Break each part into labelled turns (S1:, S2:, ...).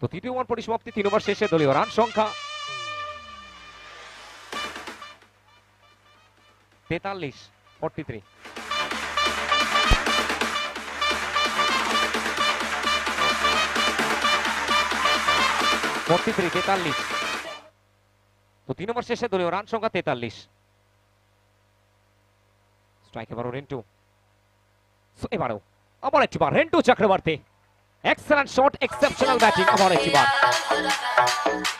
S1: তো তৃতীয় over পরিসমাপ্তি, 3 over শেষে দলীয় রান সংখ্যা 43-43। তো 3 ওভার শেষে দলীয় রান সংখ্যা 43। স্ট্রাইক এবারও রেন্টু, এবারও আবার একটি বার Rintu Chakraborty, excellent shot, exceptional batting. আবার একটি বার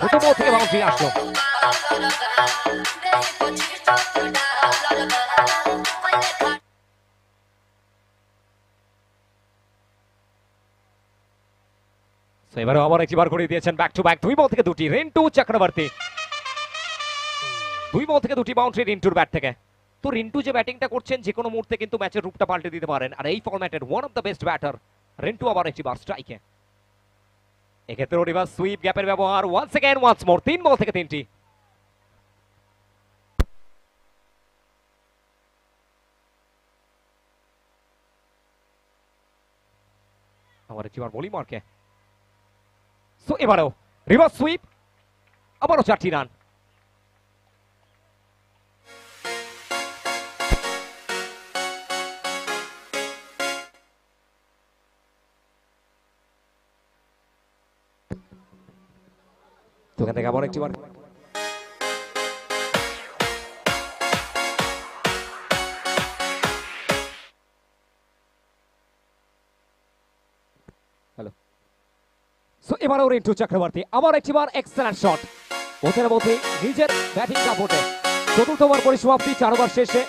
S1: প্রথম বল থেকে বাউন্ডারি আসলো। এবারে আবার একটি বার করে দিয়েছেন ব্যাক টু ব্যাক, 2 বল থেকে 2টি রেন্টু চক্রবর্তী, 2 বল থেকে 2টি বাউন্ডারি রিন্টুর ব্যাট থেকে। তো রিন্টু যে ব্যাটিংটা করছেন যে কোনো মুহূর্তে কিন্তু ম্যাচের রূপটা পাল্টে দিতে পারেন, আর এই ফরম্যাটের one of the best batter Rintu. আবার একটি বার স্ট্রাইকে, এক্ষেত্রে রিভার্স সুইপ গ্যাপের ব্যবহার, once again once more, 3 ball থেকে 3টি। আবার একটি বার বলি মার্কে, সো এবারেও রিভার্স সুইপ, আবারও 4টি রান। তো এখান থেকে আবার একটি বার হ্যালো। সো এবারেও রিন্টু চক্রবর্তী, আবার একটি বার এক্সেলেন্ট শট, ওদের মধ্যে নিজের ব্যাটিং কাপড়ে। চতুর্থ ওভার পরিসমাপ্তি, 4 ওভার শেষে